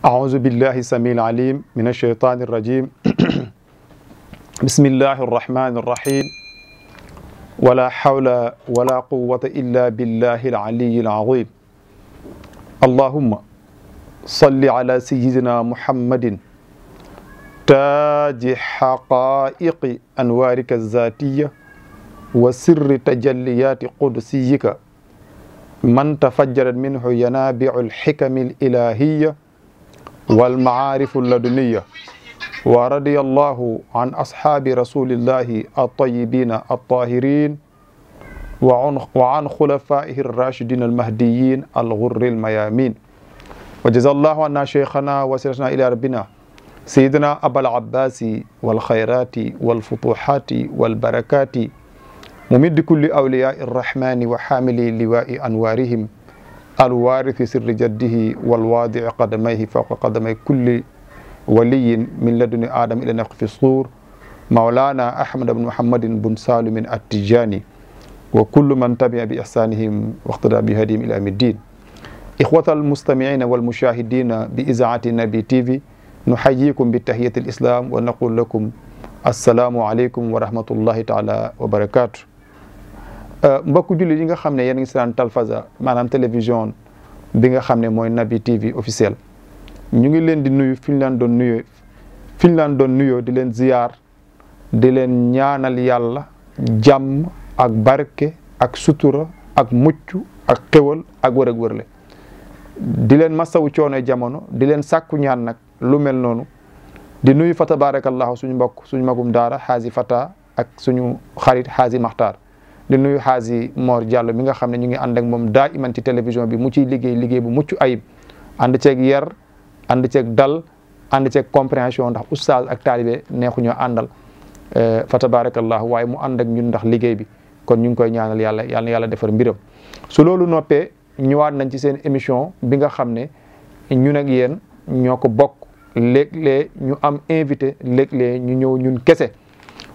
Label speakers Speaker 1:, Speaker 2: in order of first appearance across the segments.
Speaker 1: أعوذ بالله السميع العليم من الشيطان الرجيم بسم الله الرحمن الرحيم ولا حول ولا قوة إلا بالله العلي العظيم اللهم صل على سيدنا محمد تاج حقائق أنوارك الذاتية وسر تجليات قدسيك من تفجرت منه ينابع الحكم الإلهية والمعارف اللدنية ورضي الله عن أصحاب رسول الله الطيبين الطاهرين وعن خلفائه الراشدين المهديين الغر الميامين وجزا الله عنا شيخنا وسيرتنا إلى ربنا سيدنا أبا العباس والخيرات والفتوحات والبركات ممد كل أولياء الرحمن وحامل لواء أنوارهم الوارث سر جده والواضع قدميه فوق قدمي كل ولي من لدن آدم إلى نفخ في الصور مولانا أحمد بن محمد بن سالم التجاني وكل من تبع بإحسانهم واقتدى بهديهم إلى يوم الدين. إخوة المستمعين والمشاهدين بإذاعة النبي تي في نحييكم بتحية الإسلام ونقول لكم السلام عليكم ورحمة الله تعالى وبركاته. mbokku jullit yi nga xam ne yéen a ngi seetaan Talfaza maanaam télévision bi nga xam ne mooy Naby TV officiel ñu ngi leen di nuyu fi ñu leen doon nuyoo di leen ziyaar di leen ñaanal yàlla jàmm ak barke ak sutura ak mucc ak xéwal ak wër ak wërle di leen masawu coono jamono di leen sàkku ñaan nag lu mel noonu di nuyu fa tabarakallahu suñu mbokk suñu magum daara xaasi fata ak suñu xarit xaasi maxtaar di nuyu xaasi Mor Diallo mi nga xam ne ñu ngi ànd ak moom daa iman ci télévision bi mu ciy liggéey bu mucc ayib ànd ceeg yar ànd ceeg dal ànd ceeg compréhension ndax oustaz ak taalibe neexuñoo àndal fa tabarakallahu waaye mu ànd ak ñun ndax liggéey bi kon ñu ngi koy ñaanal yàlla defar mbiram. su loolu noppee ñëwaat nañ ci seen émission bi nga xam ne ñun ak yéen ñoo ko bokk léeg-léeg ñu am invité léeg-léeg ñu ñëw ñun kese.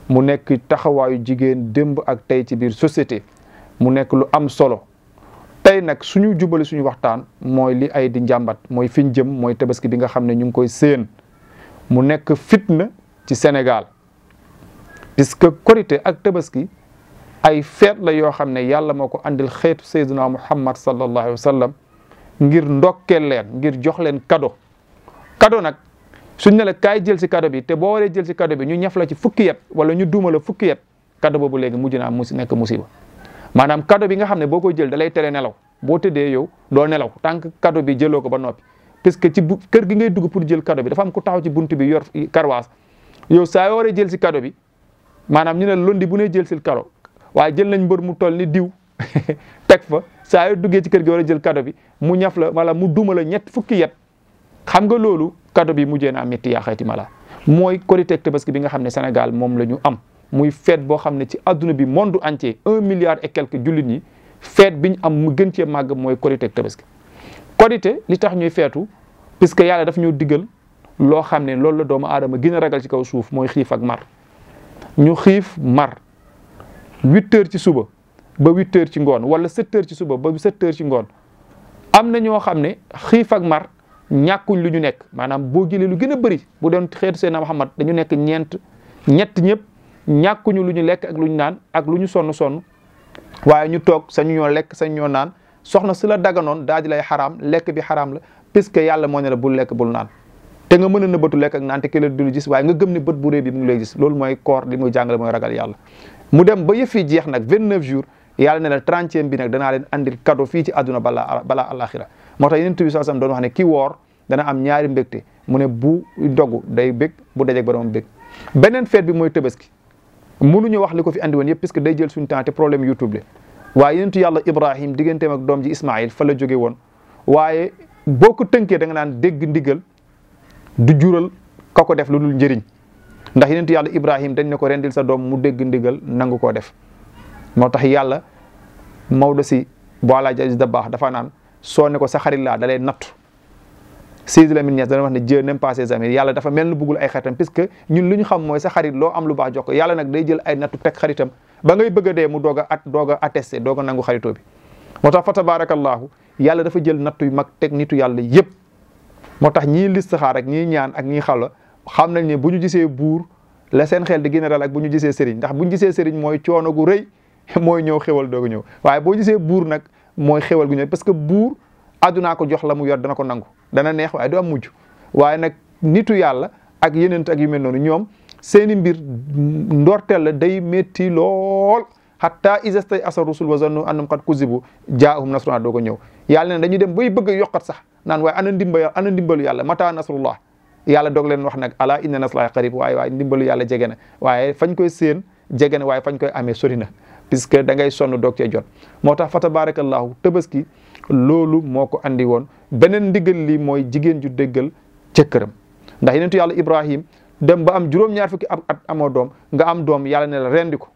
Speaker 1: mu nekk taxawaayu jigéen démb ak tey ci biir société mu nekk lu am solo tey nag suñu jubali suñu waxtaan mooy li ay di njàmbat mooy fiñ jëm mooy tabaski bi nga xam ne ñu ngi koy séen mu nekk fitna ci Sénégal puisque korité ak tabaski ay feet la yoo xam ne yàlla moo ko andil xeetu Seydina Muhammad sallallahu alayhi wa sallam ngir ndokkeel leen ngir jox leen cadeau nag suñ ne la kaay jël si cadeau bi te boo waree jël si cadeau bi ñu ñaf la ci fukki yet wala ñu duuma la fukki yet cadeau boobu léegi mujj naa nekk musiba maanaam cadeau bi nga xam ne boo koy jël da lay tere nelaw boo tëddee yow doo nelaw tant que cadeau bi jëloo ko ba noppi puisque ci kër gi ngay dugg pour jël cadeau bi dafa am ku taxaw ci buntu bi yor karwaas yow saa yoo waree jël si cadeau bi maanaam ñu ne londi bu ne jël si cadeau waaye jël nañ mbër mu toll ni diw teg fa saa yoo duggee ci kër gi war a jël cadeau bi mu ñaf la wala mu duuma la ñett fukki yet xam nga loolu cadeau bi mujjee naa métti yaa xayti mala mooy korité ak tabaski bi nga xam ne Sénégal moom la ñu am muy fête boo xam ne ci adduna bi monde entier 1 milliard et quelques jullit ñi fête bi ñu am mu gën cee màgg mooy korité ak tabaski korité li tax ñuy feetu puisque yàlla daf ñu diggal loo xam ne loolu la doomu aadama gën a ragal ci kaw suuf mooy xiif ak mar ñu xiif mar 8 heures ci suba ba 8 heures ci ngoon wala 7 heures ci suba ba 7 heures ci ngoon am na ñoo xam ne xiif ak mar ñàkkuñ lu ñu nekk maanaam boo jëlee lu gën a bëri bu doon xeetu Seydina Muhammad dañu nekk ñett ñëpp ñàkkuñu lu ñu lekk ak lu ñu naan ak lu ñu sonn waaye ñu toog sañu ñoo lekk sañu ñoo naan soxna su la daganoon daal di lay xaraam lekk bi xaraam la puisque yàlla moo ne la bul lekk bul naan te nga mën a nëbbatu lekk ak naan te ki la du gis waaye nga gëm ne bët bu rëy bi mu ngi lay gis loolu mooy koor li muy jàngale mooy ragal yàlla mu dem ba yëf yi jeex nag 29 jours yàlla ne la 30e bi nag danaa leen andil cadeau fii ci àdduna balaa alaxira moo tax Yonent bi sallallahu alayhi wasallam doon wax ne ki woor dana am ñaari mbégte mu ne bu dogu day bég bu dajeeg borom bég beneen feet bi mooy tabaski mënuñu wax li ko fi andi woon yëpp puisque day jël suñu temps te problème YouTube la waaye yonentu yàlla Ibrahim digganteem ak doom ji Ismaïl fa la jóge woon waaye boo ko tënkee da nga naan dégg ndigal du jural ka ko def lu dul njëriñ ndax yonentu yàlla Ibrahim dañ ne ko rendil sa doom mu dégg ndigal nangu koo def moo tax yàlla Maodo si bu Alaaji Aziz Dabakh dafa naan soo ne ko sa xarit laa da lay nattu Seydi Lamine Niass dana wax ne Dieu n'aime pas ses amis yàlla dafa mel ni bëggul ay xaritam puisque ñun lu ñu xam mooy sa xarit loo am lu baax jox ko yàlla nag day jël ay nattu teg xaritam ba ngay bëgg a dee mu doog a attesté doog a nangu xaritoo bi moo tax fa tabarakallahu yàlla dafa jël nattu yu mag teg nitu yàlla yëpp moo tax ñii listixaar ak ñii ñaan ak ñii xala xam nañ ne bu ñu gisee buur la seen xel di général ak bu ñu gisee sëriñ ndax bu ñu gisee sëriñ mooy coono gu rëy mooy ñëw xewal doogu ñëw waaye boo gisee buur nag mooy xewal gu ñëw parce que buur àddunaa ko jox la mu yor dana ko nangu dana neex waaye du am mujj waaye nag nitu yàlla ak yenent ak yu mel noonu ñoom seeni mbir ndorteel la day métti lool hatta iza stay'asa rusul wa zannu annahum qad kuzibu jaahum nasruna doo ko ñëw yàlla ne dañu dem bay bëgg a yokkat sax naan waaye ana ndimbalu yàlla mata nasrullah yàlla doog leen wax nag ala inna nasrallahi qarib waaye ndimbalu yàlla jege na waaye fañ koy séen jege na waaye fañ koy amee sori na puisque da ngay sonn doog cee jot moo tax fa tabarakallahu tabaski loolu moo ko andi woon beneen ndigal li mooy jigéen ju déggal jëkkëram ndax yenentu yàlla Ibrahim dem ba am juróom-ñaar fukki at amoo doom nga am doom yàlla ne la rendi ko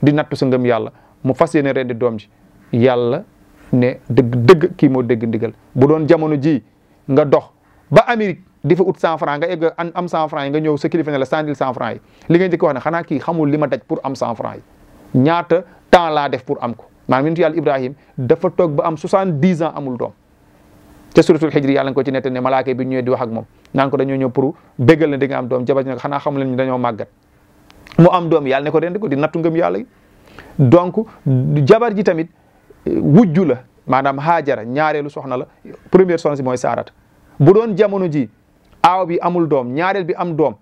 Speaker 1: di nattu sa ngëm yàlla mu fas yéene rendi doom ji yàlla ne dëgg kii moo dégg ndigal bu doon jamono ji nga dox ba Amérique di fa ut 100 francs nga egg am 100 francs yi nga ñëw sa kilifa ne la sandil 100 francs yi li nga njëkk wax ne xanaa kii xamul li ma daj pour am 100 francs yi ñaata temps laa def pour am ko maanaam yenentu yàlla Ibrahim dafa toog ba am 70 ans amul doom te suratul Hijr yàlla nga ko ci nette ne malaaka bi ñëwee di wax ak moom naan ko dañoo ñëw pour béggal ne di nga am doom jabar ji ne xanaa xamul leen dañoo màggat mu am doom yàlla ne ko rendi ko di nattu ngëm yàlla yi donc jabar ji tamit wujju la maanaam Haajara ñaareelu soxna la première soxna si mooy Saarata bu doon jamono ji aaw bi amul doom ñaareel bi am doom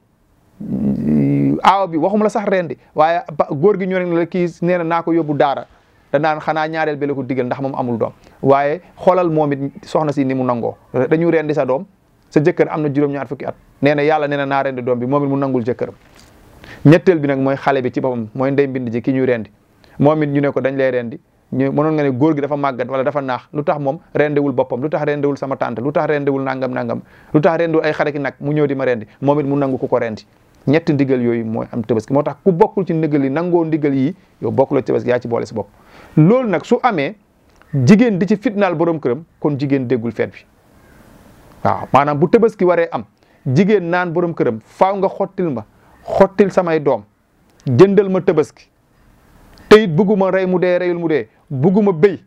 Speaker 1: aaw bi waxuma la sax rendi waaye góor gi ñoo ne la kii nee na naa ko yóbbu daara da naan xanaa ñaareel bi la ko digal ndax moom amul doom waaye xoolal moom it soxna si ni mu nangoo dañu rendi sa doom sa jëkkër am na juróom-ñaar fukki at nee na yàlla nee na naa rendi doom bi moom it mu nangul jëkkëram ñetteel bi nag mooy xale bi ci boppam mooy ndey mbind ji ki ñu rendi moom it ñu ne ko dañ lay rendi ñu mënoon nga ne góor gi dafa màggat wala dafa naax lu tax moom rendewul boppam lu tax rendewul sama tante lu tax rendewul nangam lu tax rendewul ay xare ki nag mu ñëw di ma rendi moom it mu nangu ku ko rendi ñetti ndigal yooyu mooy am tabaski moo tax ku bokkul ci ndigal yi nangoo ndigal yi yow bokkuloo tabaski yaa ci boole si bopp loolu nag su amee jigéen di ci fitnaal borom këram kon jigéen déggul feet bi waaw maanaam bu tabaski waree am jigéen naan borom këram faaw nga xottil samay doom jëndal ma tabaski te it bugguma rey mu dee reyul mu dee bugguma béy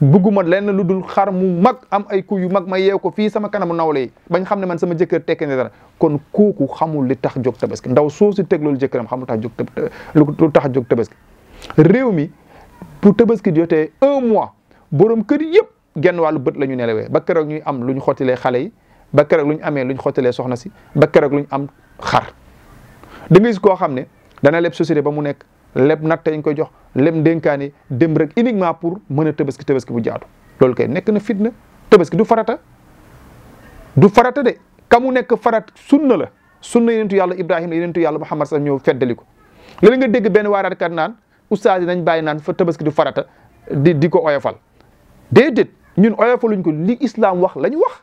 Speaker 1: bugguma lenn lu dul xar mu mag am ay ku yu mag ma yeew ko fii sama kanamu nawle yi bañ xam ne man sama jëkkër tekki ne dara kon kooku xamul li tax jóg tabaski ndaw soo si teg loolu jëkkëram xamul tax lu tax jóg tabaski réew mi pour tabaski jotee 1 mois borom kër yëpp genn wàllu bët la ñu nelawee ba keroog ñuy am lu ñu xottilee xale yi ba keroog lu ñu amee lu ñu xottilee soxna si ba keroog lu ñu am xar da nga gis koo xam ne dana leb société ba mu nekk leb natt yi ñu koy jox leb ndénkaani dem rek uniquement pour mën a tabaski bu jaatu loolu kay nekk na fitna tabaski du farata de ka mu nekk farat sunna la sunna yenentu yàlla Ibrahima yenentu yàlla Muhammad sax ñëw feddali ko léegi nga dégg benn waaraatkat naan ustaas yi nañ bàyyi naan fa tabaski du farata di ko oyofal déedéet ñun oyofaluñ ko li islam wax la ñu wax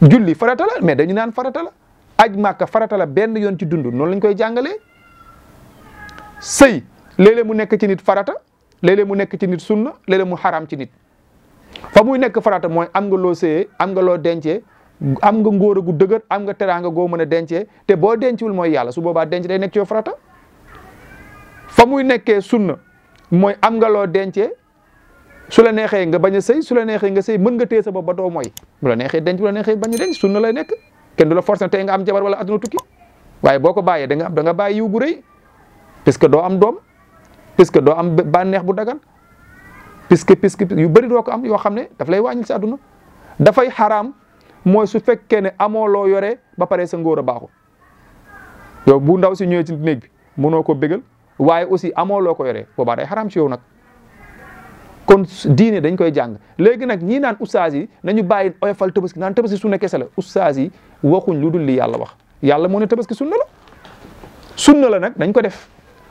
Speaker 1: julli farata la mais dañu naan farata la aj màkka farata la benn yoon ci dund noonu lañ koy jàngalee sëy léeg-léeg mu nekk ci nit farata léeg-léeg mu nekk ci nit sunna léeg-léeg mu xaraam ci nit fa muy nekk farata mooy am nga loo sëyee am nga loo dencee am nga ngóor gu dëgër am nga teraanga goo mën a dencee te boo denciwul mooy yàlla su boobaa denc day nekk ci yow farata fa muy nekkee sunna mooy am nga loo dencee su la neexee nga bañ a sëy su la neexee nga sëy mën nga téye sa bopp ba doo mooy bu la neexee denc bu la neexee bañ a denc sunna lay nekk kenn du la forcer tey nga am jabar wala adduna tukki waaye boo ko bàyyee da nga bàyyi yiw bu rëy puisque doo am doom puisque doo am bànneex bu dagan puisque yu bëri doo ko am yoo xam ne daf lay wàññil sa adduna dafay xaraam mooy su fekkee ne amoo loo yoree ba pare sa ngóor a baaxul yow bu ndaw si ñëwee ci néeg bi mënoo ko bégal waaye aussi amoo loo ko yoree boobaa day xaraam ci yow nag kon diine dañ koy jàng léegi nag ñii naan ustaas yi nañu bàyyi oyofal tabaski naan tabaski sunna kese la ustaas yi waxuñ lu dul li yàlla wax yàlla moo ne tabaski sunna la nag dañ ko def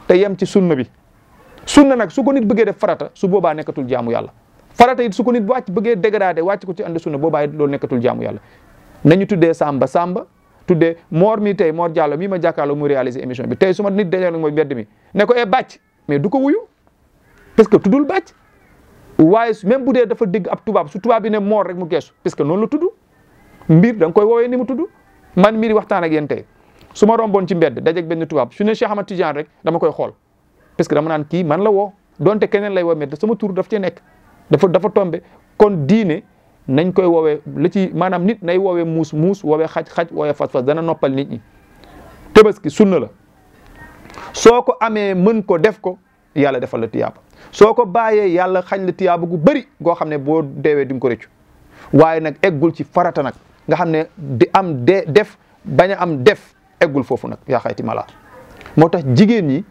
Speaker 1: te yem ci sunna bi sunna nag su ko nit bëggee def farata su boobaa nekkatul jaamu yàlla farata it su ko nit wàcc bëggee dégradé wàcc ko ci ànd sunna boobaa it loolu nekkatul jaamu yàlla nañu tuddee Samba tuddee Mor mi tey Mor Diallo mii ma jàkkaarloo mu réaliser émission bi tey su ma nit dajee nag mooy mbedd mi ne ko bàcc mais du ko wuyu parce que tuddul bàcc waaye même bu dee dafa dégg ab tubaab su tubaab bi ne Mor rek mu geesu parce que noonu la tudd mbir da nga koy woowee ni mu tudd man mii di waxtaan ak yéen tey su ma romboon ci mbedd dajeeg benn tubaab su ne Cheikh Ahmad Tidiane rek dama koy xool parce que dama naan kii man la woo donte keneen lay woo mais sama tur daf cee nekk dafa tombé kon diine
Speaker 2: nañ koy woowee li ci maanaam nit nay woowee muus muus woowee xaj woowee fas dana noppal nit ñi. Tabaski sunna la soo ko amee mën ko def ko yàlla defal la tiyaaba soo ko bàyyee yàlla xañ la tiyaaba gu bëri goo xam ne boo deewee di nga ko rëccu waaye nag eggul ci farata nag nga xam ne di am def bañ a am def eggul foofu nag yaa xayti mala moo tax jigéen ñi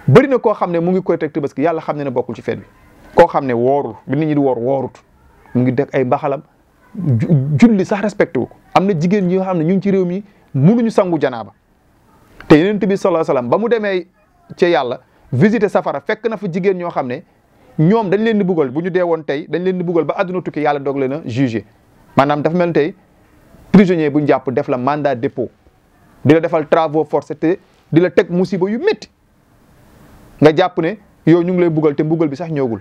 Speaker 2: bëri na koo xam ne mu ngi koy teg Tabaski yàlla xam ne bokkul ci feet bi koo xam ne woorul bi nit ñi di woorut mu ngi def ay mbaxalam julli sax respecté wu ko am na jigéen ñi nga xam ne ñu ngi ci réew mi mënuñu sangu janaaba te Yonent bi sallallahu alayhi wasallam ba mu demee ci yàlla visiter safara fekk na fa jigéen ñoo xam ne ñoom dañ leen di buggal bu ñu dee woon tey dañ leen di buggal ba àdduna tukki yàlla doog leen a jugé maanaam dafa mel tey prisonnier bu ñu jàpp def la mandat dépôt di la defal travaux forcés te di la teg musiba yu métti nga jàpp ne yow ñu ngi lay buggal te mbugal bi sax ñëwagul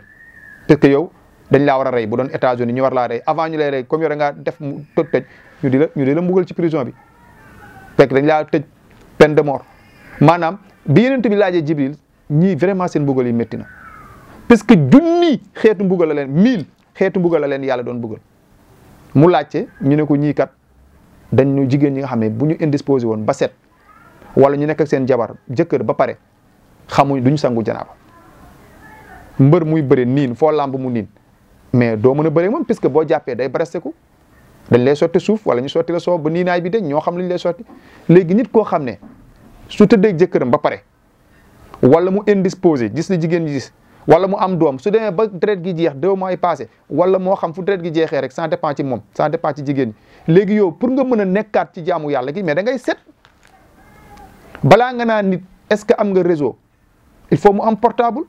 Speaker 2: parce que yow dañ laa war a rey bu doon États-Unis ñu war laa rey avant ñu lay rey comme yow da ngaa def mu tëj ñu di la mbugal ci prison bi fekk dañ laa tëj peine de mort maanaam bi Yonent bi laajee Jibril ñii vraiment seen mbugal yi métti na parce que junni xeetu mbugal la leen 1000 xeetu mbugal la leen yàlla doon mbugal mu laajte ñu ne ko ñii kat dañ ñu jigéen ñi nga xam ne bu ñu indisposé woon ba set wala ñu nekk ak seen jabar jëkkër ba pare xamuñ duñ sangu janaaba mbër muy bëre niin foo lamb mu niin mais doo mën a bëre moom puisque boo jàppee day baresteku dañ lay sotti suuf wala ñu sotti la soow ba niinaay bi dañ ñoo xam lañ lay sotti léegi nit koo xam ne su tëddee jëkkëram ba pare wala mu indisposé gis li jigéen ñi gis wala mu am doom su demee ba deret gi jeex 2 mois yi passé wala moo xam fu deret gi jeexee rek ça dépend ci moom ça dépend ci jigéen ñi léegi yow pour nga mën a nekkaat ci jaamu yàlla gi mais da ngay set balaa nga naan nit est-ce que am nga réseau il faut mu am portable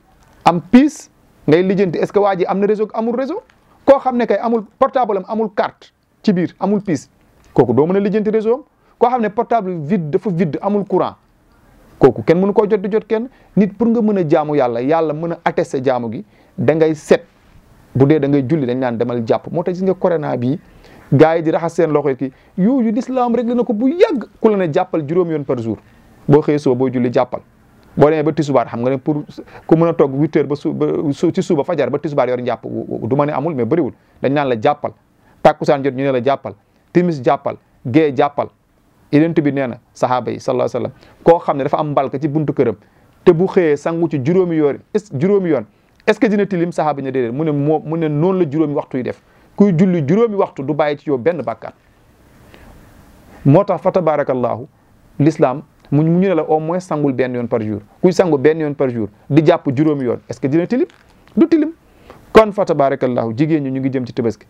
Speaker 2: am piis ngay lijjanti est-ce que waa ji am na réseau amul réseau koo xam ne kay amul portable am amul carte ci biir amul piis kooku doo mën a lijjanti réseau am koo xam ne portable vide dafa vide amul courant kooku kenn mënu koo jot di jot kenn nit pour nga mën a jaamu yàlla mën a attester jaamu gi da ngay set bu dee da ngay julli dañ naan demal jàpp moo tax gis nga corona bii gars yi di raxas seen loxo ki yooyu l'islam réglé na ko bu yàgg ku la ne jàppal 5 yoon par jour boo xëyee soo boo julli jàppal boo demee ba tisubaar xam nga ne pour ku mën a toog 8 heures ba ci suba fajar ba tisubaar yor njàpp du ma ne amul mais bëriwul dañ naan la jàppal tàkkusaan jot ñu ne la jàppal timis jàppal gée jàppal Yonent bi nee na sahaaba yi sallallahu alayhi wasallam koo xam ne dafa am mbalka ci buntu këram te bu xëyee sangu ci juróomi yoon est-ce que dina tilim sahaaba yi ne déedéet mu ne noonu la juróomi waxtu yi def kuy julli juróomi waxtu du bàyyi ci yow benn bàkkaar moo tax fa tabarakallahu l'islam mu ñu ne la au moins sangul benn yoon par jour kuy sangu benn yoon par jour di jàpp juróomi yoon est-ce que dina tilim du tilim kon fa tabarakallahu jigéen ñi ñu ngi jëm ci Tabaski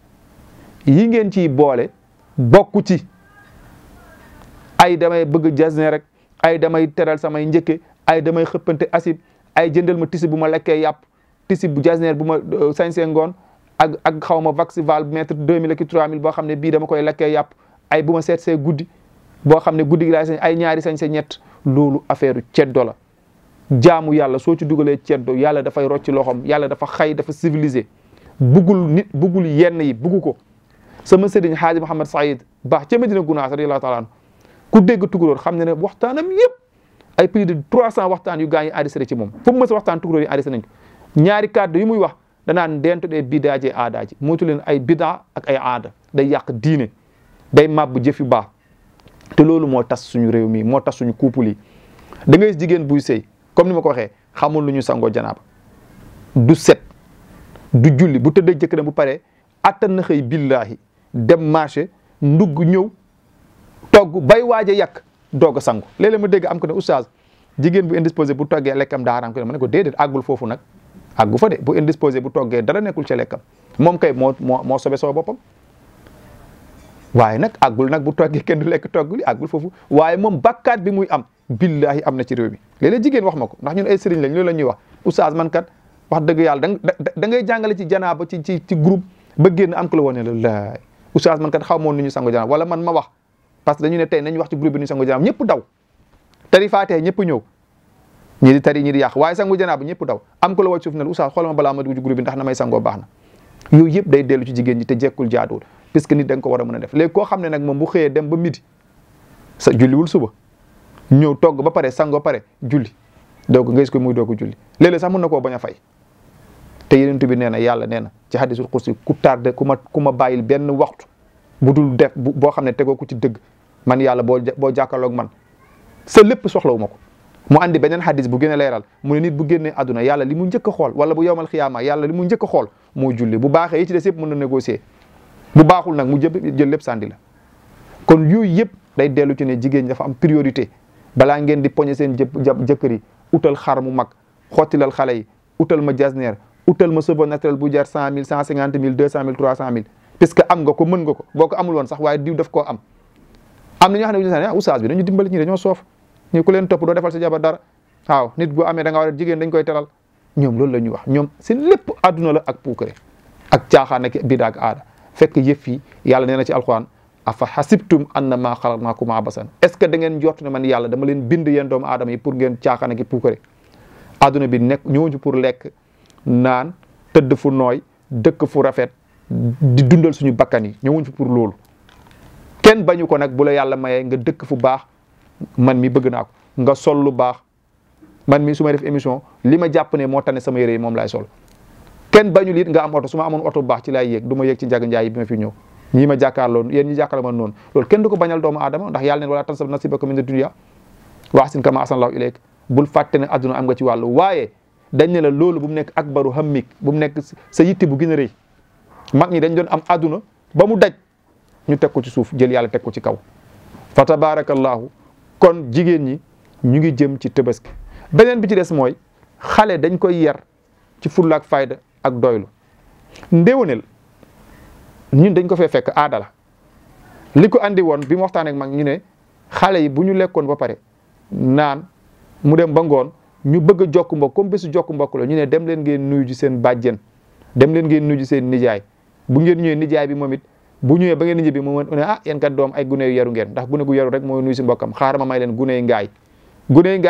Speaker 2: yi ngeen ciy boole bokku ci ay damay bëgg jasne rek ay damay teral samay njëkke ay damay xëppante asib ay jëndal ma tisi bu ma lekkee yàpp tisi bu jasneer bu ma sañsee ngoon ak xaw ma vaxival mètre 2000 ak 3000 boo xam ne bii dama koy lekkee yàpp ay bu ma seet see guddi boo xam ne guddi gi laay sañ ay ñaari sañ se ñett loolu affaire ceddo la jaamu yàlla soo ci dugalee ceddo yàlla dafay rocci loxom yàlla dafa xay dafa civilisé buggul yenn yi buggu ko sama sëriñ Haaji Mouhamed Saïd baax ca Medina Gunaas radiyallahu taala anhu ku dégg tukulóor xam ne ne waxtaanam yëpp ay plus de 300 waxtaan yu gaa yi enregistré ci moom fu mu mës a waxtaan tukulóor yi enregistré nañ ko ñaari kàddu yu muy wax danaan dento dee bidaaje aadaaji mootu leen ay bidaa ak ay aada day yàq diine day màbb jëf yu baax te loolu moo tas suñu réew mi moo tas suñu couple yi da ngay gis jigéen buy sëy comme ni ma ko waxee xamul lu ñu sangoo janaaba du set du julli bu tëddee jëkkëram bu paree attan na xëy billaahi dem marché ndugg ñëw togg bay waaj a yàq doog a sangu léeg-léeg ma dégg am ko ne oustaz jigéen bu indisposé bu toggee lekkam daa haram ko ne ma ne ko déedéet àggul foofu nag àggu fa de bu indisposé bu toggee dara nekkul ca lekkam moom kay moo sobe soo boppam waaye nag àggul nag bu toggee kenn du lekk togg li àggul foofu waaye moom bakkaat bi muy am billahi am na ci réew mi léeg-léeg jigéen wax ma ko ndax ñun ay sëriñ lañ loolu la ñuy wax oustaz man kat wax dëgg yàlla da ngay jàngale ci janaaba ci groupe ba génn am ko la woon ne la laay oustaz man kat xaw moon nu ñu sango janaaba wala man ma wax parce que dañu ne tey nañ wax ci groupe bi ñu sango janaaba ñëpp daw tari faatee ñëpp ñëw ñi di tari ñi di yàq waaye sango janaaba ñëpp daw am ko la woo suuf ne oustaz xoolal ma balaa ma dugg ci groupe bi ndax na may sangoo baax na yooyu yëpp day dellu ci jigéen ñi te jekkul jaaduwul parce que nit da nga ko war a mën a def léegi koo xam ne nag moom bu xëyee dem ba midi sa julliwul suba ñëw togg ba pare sango pare julli donc nga gis ko muy doog a julli léeg-léeg sax mën na koo bañ a fay te Yonent bi nee na yàlla nee na ci hadisul qudsi ku tardé ku ma bàyyil benn waxtu bu dul def boo xam ne tegoo ko ci dëgg man yàlla boo jàkkaarloog man sa lépp soxlawu ma ko. mu andi beneen hadis bu gën a leeral mu ne nit bu génnee àdduna yàlla li mu njëkk a xool wala bu yowmal xiyaama yàlla li mu njëkk a xool moo julli bu baaxee yi ci des yëpp mën na négocier bu baaxul nag mu jël lépp sànni la. kon yooyu yëpp day dellu ci ne jigéen ñi dafa am priorité balaa ngeen di poñe seen jëkkër yi utal xar mu mag xottilal xale yi utal ma jasneer utal ma cheveux naturel bu jar 100 000 150 000 200 000 300 000 parce que am nga ko mën nga ko boo ko amul woon sax waaye diw daf koo am. am na ñoo xam ne ñu ne oustaz bi dañu dimbali ñi dañoo soof ñu ku leen topp doo defal sa jabar dara waaw nit bu amee da nga war a jigéen dañ koy teral ñoom loolu la ñuy wax ñoom seen lépp àdduna la ak puukare ak caaxaan ak bidaa ak aada fekk yëf yi yàlla nee na ci alquran afa hasibtum annama xalaqnaakum abasan est-ce que da ngeen jot ne man yàlla dama leen bind yéen doomu aadama yi pour ngeen caaxaan ak puukare àdduna bi nekk ñëwuñu pour lekk naan tëdd fu nooy dëkk fu rafet di dundal suñu bakkan yi ñëwuñu fi pour loolu kenn bañu ko nag bu la yàlla mayee nga dëkk fu baax man mi bëgg naa ko nga sol lu baax man mi su may def émission li ma jàpp ne moo tane sama yére yi moom laay sol kenn bañul it nga am oto su ma amoon oto bu baax ci laay yéeg du ma yéeg ci njaga njaay bi ma fi ñëw ñii ma jàkkaarloo yéen ñi jàkkaarloo man noonu loolu kenn du ko bañal doomu aadama ndax yàlla ne wala tansab nasibaka mina dunya wa ahsin kama ahsanallahu ilayk bul fàtte ne adduna am nga ci wàllu waaye dañ ne la loolu bu mu nekk akbaru hammik bu mu nekk sa yitte bu gën a rëy mag ñi dañ doon am adduna ba mu daj ñu teg ko ci suuf jël yàlla teg ko ci kaw fa tabarakallahu kon jigéen ñi ñu ngi jëm ci Tabaski beneen bi ci des mooy xale dañ koy yar ci fulla ak fayda ak doylu ndéwénal ñun dañ ko fee fekk aada la li ko andi woon bi mu waxtaanee ak mag ñu ne xale yi bu ñu lekkoon ba pare naan mu dem ba ngoon ñu bëgg a jokk mbokk comme bésu jokk mbokk la ñu ne dem leen ngeen nuyu ji seen bàjjen dem leen ngeen nuyu ji seen nijaay bu ngeen ñëwee nijaay bi moom it bu ñëwee ba ngeen ñibbi mu ne ah yéen kat doom ay gune yu yaru ngeen ndax gune gu yaru rek mooy nuyu si mbokkam xaaral ma may leen gune yu ngaay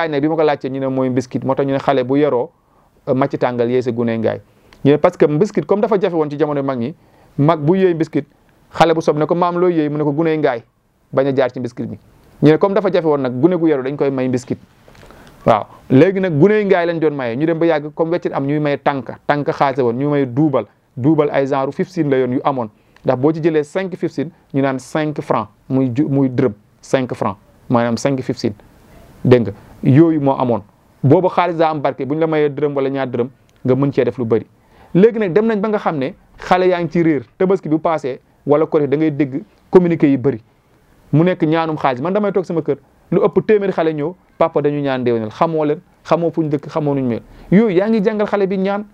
Speaker 2: nag bi ma ko laajtee ñu ne mooy mbiskit moo tax ñu ne xale bu yaroo macc tàngal yee sa gune yu ngaay ñu ne parce que mbiskit comme dafa jafe woon ci jamono mag ñi mag bu yëy mbiskit xale bu sob ne ko maam loo yëy mu ne ko gune yu ngaay bañ a jaar ci mbiskit bi ñu ne comme dafa jafe woon nag gune gu yaru dañ koy may mbiskit waaw léegi nag gune yu ngaay lañ doon maye ñu dem ba yàgg comme weccit am ñuy may tànk xaase woon ñu may duubal ay genre 15 la yoon yu amoon ndax boo ci jëlee 5 ñu naan 5 francs muy dërëm 5 francs maanaam 5 dégg nga yooyu moo amoon boobu xaalis daa am barke bu ñu la mayee dërëm wala ñaar dërëm nga mën cee def lu bëri léegi nag dem nañ ba nga xam ne xale yaa ngi ci réer Tabaski bu passé wala Korité da ngay dégg communiqué yi bëri mu nekk ñaanum xaalis man damay toog sama kër lu ëpp téeméeri xale ñëw papa dañu ñaan ndéwénal xamoo leen xamoo fuñ dëkk xamoo nuñ mel yooyu yaa ngi jàngal xale bi ñaan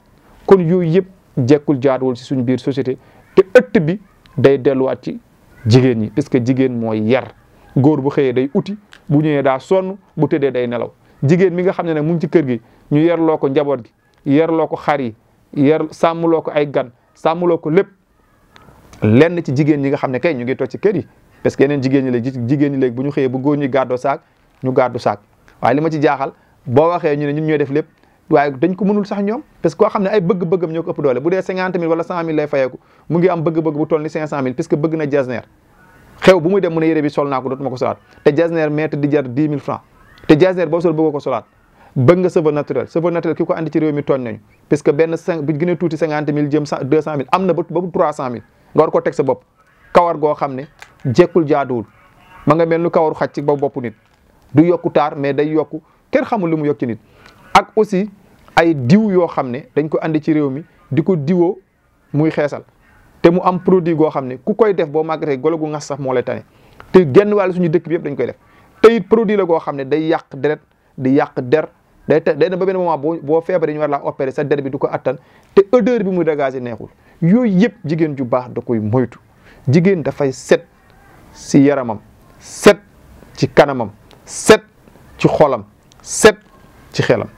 Speaker 2: kon yooyu yëpp jekkul jaaduwul si suñ biir société te ëtt bi day delluwaat ci jigéen ñi parce que jigéen mooy yar góor bu xëyee day uti bu ñëwee daa sonn bu tëddee day nelaw jigéen mi nga xam ne nag mu ngi ci kër gi ñu yarloo ko njaboot gi yarloo ko xar yi sàmmloo ko ay gan sàmmloo ko lépp lenn ci jigéen ñi nga xam ne kay ñu ngi toog ci kër yi parce que yeneen jigéen ñi léegi bu ñu xëyee bu góor ñi gàddoo saak ñu gàddu saak waaye li ma ci jaaxal boo waxee ñu ne ñun ñooy def lépp waaye dañ ko mënul sax ñoom parce que koo xam ne ay bëgg-bëggam ñoo ko ëpp doole bu dee 50 000 wala 100 000 lay fayeeku mu ngi am bëgg-bëgg bu toll ni 500 000 parce que bëgg na jasneer xew bu muy dem mu ne yére bi sol naa ko dootuma ko solaat te jasneer mètre di jar 10 000 francs te jasneer boo sol bëggoo ko solaat bëgg nga cheveux naturel ki ko andi ci réew mi tooñ nañu parce que benn bu gën a tuuti 50 000 jëm 200 000 am na ba 300 000 nga war ko teg sa bopp kawar goo xam ne jekkul jaaduwul ma nga mel ni kawaru xaj ci boppu nit du yokku taar mais day yokku kenn xamul lu mu yokk ci nit ak aussi ay diw yoo xam ne dañ ko andi ci réew mi di ko diwoo muy xeesal te mu am produit goo xam ne ku koy def boo màggatee golo gu ngas sax moo lay tane te genn wàll suñu dëkk bi yëpp dañ koy def te it produit la goo xam ne day yàq deret di yàq der day dem ba benn moment boo feebaree ñu war laa opérer sa der bi du ko attan te odeur bi muy dégagé neexul yooyu yëpp jigéen ju baax da koy moytu jigéen dafay set si yaramam set ci kanamam set ci xolam set ci xelam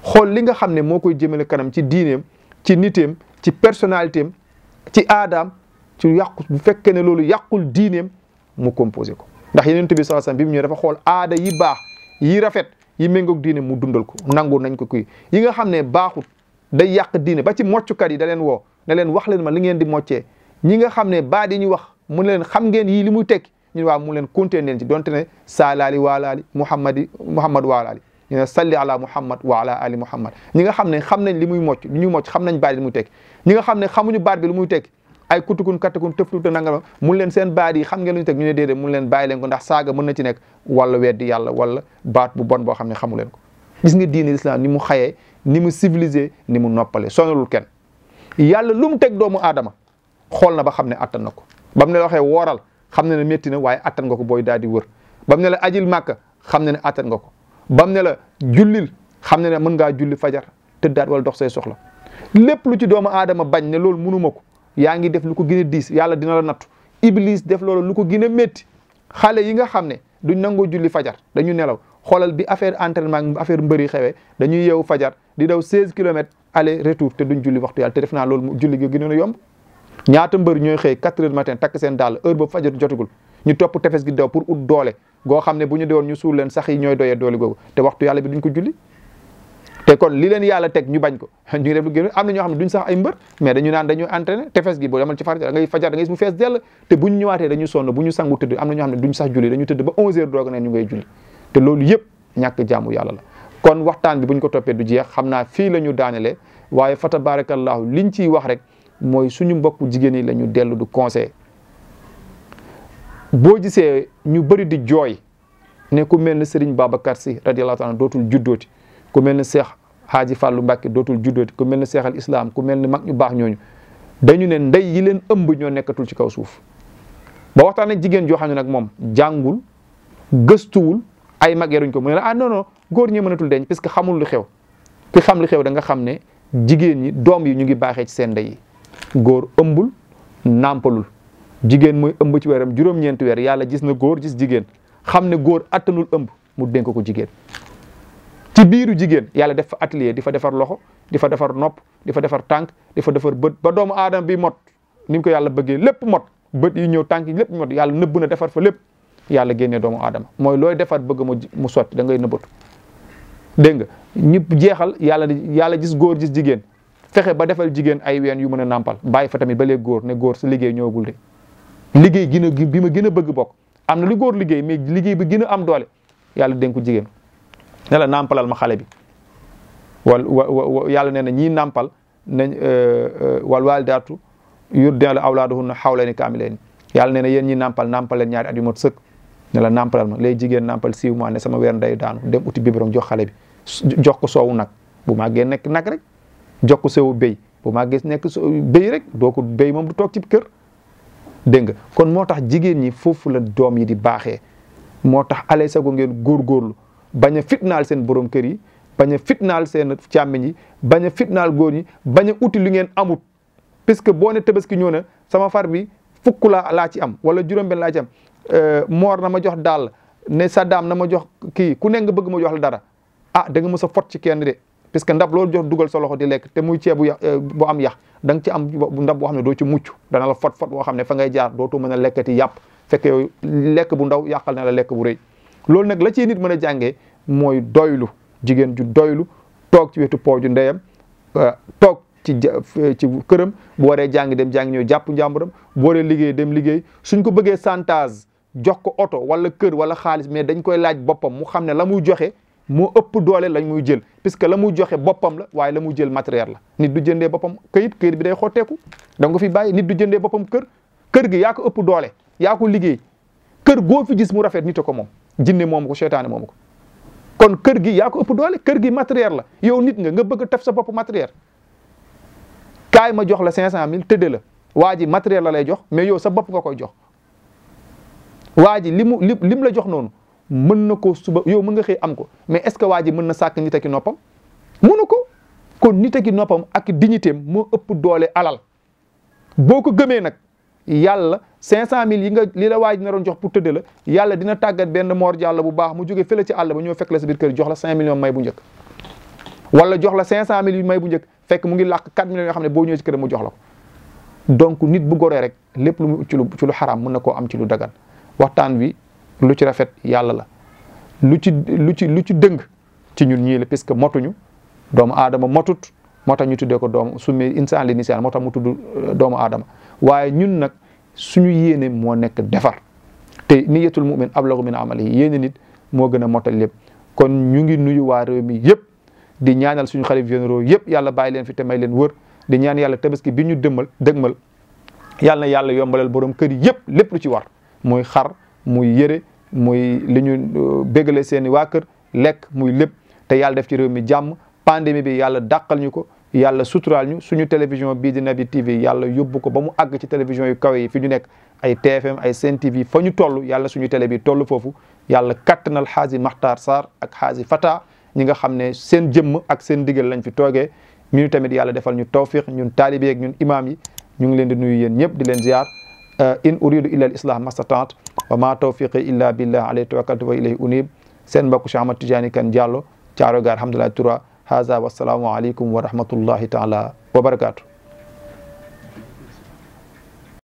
Speaker 2: xool li nga xam ne moo koy jëmale kanam ci diineem ci niteem ci personnalitéem ci aadaam ci yàqu bu fekkee ne loolu yàqul diineem mu composé ko ndax Yonent bi sallallahu alayhi wasallam bi mu ñëwee dafa xool aada yi baax yi rafet yi méngoog diine mu dundal ko nangu nañ ko kuy yi nga xam ne baaxut day yàq diine ba ci moccukat yi da leen woo ne leen wax leen ma li ngeen di moccee ñi nga xam ne baat yi ñu wax mu leen xam ngeen yii li muy tekki ñun waaw mu leen compter leen ci donte ne saalaali waalaali muhammad waalaali ñu ne salli ala muhammad wa ala ali muhammad. ñi nga xam ne xam nañ li muy mocc li ñuy mocc xam nañ baat bi li muy tekki ñi nga xam ne xamuñu baat bi lu muy tekki ay kutukun kattakun tëftuta nanga mun leen seen baat yi xam ngeen lu ñu teg ñu ne déedéet mun leen bàyyi leen ko ndax saaga mën na ci nekk wala weddi yàlla wala baat bu bon boo xam ne xamu leen ko. gis nga diine islam ni mu xayee ni mu civilisé ni mu noppale sonalul kenn yàlla lu mu teg doomu aadama xool na ba xam ne attan na ko ba mu ne la waxee wooral xam ne ne métti na waaye attan nga ko booy daal di wër ba mu ne la ajil màkka xam ne ne attan nga ko ba mu ne la jullil xam ne ne mën ngaa julli fajar tëddaat wala dox say soxla lépp lu ci doomu aadama bañ ne loolu mënuma ko yaa ngi def lu ko gën a diis yàlla dina la nattu iblis def loolu lu ko gën a métti xale yi nga xam ne duñ nangoo julli fajar dañu nelaw xoolal bi affaire entraînement affaire mbëri xewee dañuy yeewu fajar di daw 16 kilomètres aller retour te duñ julli waxtu yàlla te def naa loolu julli gi gënoon a yomb ñaata mbër ñooy xëy 4 heures matin takk seen dàll heure boobu fajar jotagul ñu topp tefes gi daw pour ut doole goo xam ne bu ñu doon ñu suul leen sax yi ñooy doyee doole googu te waxtu yàlla bi duñ ko julli te kon li leen yàlla teg ñu bañ ko ñu ngi def lu gën am na ñoo xam ne duñ sax ay mbër mais dañu naan dañuy entraîné tefes gi boo demal ci fajar da ngay gis mu fees dell te buñ ñëwaatee dañu sonn bu ñu sangu tëdd am na ñoo xam ne duñ sax julli dañu tëdd ba 11 heures doog ne ñu ngay julli te loolu yëpp ñàkk jaamu yàlla la kon waxtaan bi buñ ko toppee du jeex xam naa fii la ñu daanelee waaye fa tabarakallahu liñ ciy wax rek mooy suñu mbokku jigéen yi la ñu dellu du conseil boo gisee ñu bëri di jooy ne ku mel ne Serigne Babacar Sy radiyallahu taala dootul juddooti ku mel ne Cheikh Hadji Fallou Mbacké dootul juddooti ku mel ne Cheikh al Islam ku mel ne mag ñu baax ñooñu dañu ne ndey yi leen ëmb ñoo nekkatul ci kaw suuf ba waxtaan ak jigéen joo xam ne nag moom jàngul gëstuwul ay mag yaruñ ko mu ne la ah non non góor ñi mënatul denc parce que xamul lu xew ki xam lu xew da nga xam ne jigéen ñi doom yi ñu ngi baaxee ci seen ndey yi góor ëmbul nàmpalul jigéen mooy ëmb ci weeram juróom-ñeenti weer yàlla gis na góor gis jigéen xam ne góor attanul ëmb mu dénk ko jigéen ci biiru jigéen yàlla def fa atelier di fa defar loxo di fa defar nopp di fa defar tànk di fa defar bët ba doomu aadama bi mot ni mu ko yàlla bëggee lépp mot bët yi ñëw tànk yi lépp mot yàlla nëbb na defar fa lépp yàlla génnee doomu aadama mooy looy defar bëgg mu sotti da ngay nëbbatu dégg nga ñëpp jeexal yàlla gis góor gis jigéen fexe ba defal jigéen ay ween yu mën a nàmpal bàyyi fa tamit ba léegi góor ne góor sa liggéey ñëwagul de liggéey bi ma gën a bëgg bokk am na lu góor liggéey mais liggéey bi gën a am doole yàlla dénk ko jigéen ne la nàmpalal ma xale bi yàlla nee na ñii nàmpal nañ wal waalidaatu yurdi'na awlaadahunna hawlayni kaamilayni yàlla nee na yéen ñi nàmpal leen ñaari at yu mot sëkk ne la nàmpalal ma léegi jigéen nàmpal 6 mois ne sama weer day daanu dem uti biberon jox xale bi jox ko soowu nag bu màggee nekk nag rek jox ko soowu béy bu màggee nekk béy rek doo ko béy moom du toog ci kër dégg nga kon moo tax jigéen ñi foofu la doom yi di baaxee moo tax alay sago ngeen góorgóorlu bañ a fitnaal seen borom kër yi bañ a fitnaal seen càmmiñ yi bañ a fitnaal góor ñi bañ a uti lu ngeen amut puisque boo ne tabaski ñëw na sama far bi fukk laa ci am wala juróom-benn laa ci am moor na ma jox daal ne Saddam na ma jox kii ku nekk nga bëgg ma jox la dara ah da nga mës a fot ci kenn de parce que ndab loolu jox dugal sa loxo di lekk te muy ceebu bu am yax da nga ci am ndab boo xam ne doo ci mucc dana la fot boo xam ne fa ngay jaar dootoo mën a lekkati yàpp fekk yow lekk bu ndaw yàqal na la lekk bu rëy loolu nag la ci nit mën a jàngee mooy doylu jigéen ju doylu toog ci wetu pooju ndeyam toog ci këram bu waree jàngi dem jàngi ñëw jàpp njàmburam bu waree liggéey dem liggéey suñ ko bëggee chantage jox ko oto wala kër wala xaalis mais dañ koy laaj boppam mu xam ne la muy joxe moo ëpp doole lañ muy jël puisque la muy joxe boppam la waaye la muy jël matériel la nit du jëndee boppam këyit bi day xotteeku da nga ko fi bàyyi nit du jëndee boppam kër gi yaa ko ëpp doole yaa ko liggéey kër goo fi gis mu rafet nit a ko moom jinne moom ko seytaane moom ko kon kër gi yaa ko ëpp doole kër gi matériel la yow nit nga bëgg a tef sa bopp matériel kaay ma jox la 500000 tëdde la waa ji matériel la lay jox mais yow sa bopp nga koy jox waa ji lim la jox noonu mën na ko suba yow mën nga xëy am ko mais est-ce que waa ji mën na sàkk nit aki noppam mënu ko kon nit aki noppam ak dignitéem moo ëpp doole alal boo ko gëmee nag yàlla 500000 li la waa ji naroon jox pour tëdde la yàlla dina tàggat benn moor jàll bu baax mu jóge fële ci àll ba ñëw fekk la sa biir kër jox la 5 millions may bu njëkk wala jox la 500000 yu may bu njëkk fekk mu ngi làq 4 millions yoo xam ne boo ñëwee ci kër mu jox la ko donc nit bu goree rek lépp lu mu ci lu xaraam mën na koo am ci lu dagan waxtaan wi lu ci rafet yàlla la lu ci dëng ci ñun ñii la parce que motuñu doomu aadama motut moo tax ñu tuddee ko doomu summi insaan li nisaan moo tax mu tudd doomu aadama waaye ñun nag suñu yéene moo nekk defar te niyatul mu'min ablagu min amalihi yéene nit moo gën a motal lépp kon ñu ngi nuyu waa réew mi yëpp di ñaanal suñu xalif généraux yëpp yàlla bàyyi leen fi te may leen wër di ñaan yàlla tabaski bi ñu dëgmal yàlla na yàlla yombalal borom kër yëpp lépp lu ci war muy xar muy yëre muy li ñu béggale seeni waa kër lekk muy lépp te yàlla def ci réew mi jàmm pandémie bi yàlla dàqal ñu ko yàlla suturaal ñu suñu télévision bii di Naby TV yàlla yóbbu ko ba mu àgg ci télévision yu kawe yi fi ñu nekk ay TFM ay Sen TV fa ñu toll yàlla suñu télé bi toll foofu yàlla kattanal xaaji Makhtar Sarr ak xaaji Fata ñi nga xam ne seen jëmm ak seen digal lañ fi toogee ñu tamit yàlla defal ñu tawfiq ñun taalibe ak ñun imaam yi ñu ngi leen di nuyu yéen ñëpp di leen ziar in uridu illa al islah mastataat wa ma tawfiqi illa billah alayhi tawakkaltu wa ilayhi unib seen mbokk Cheikh Ahmad Tidiane Kane Diallo Thiaroye Gare Hamdallah Toura haza wassalaamu aleykum wa rahmatullahi taala wa barakatuh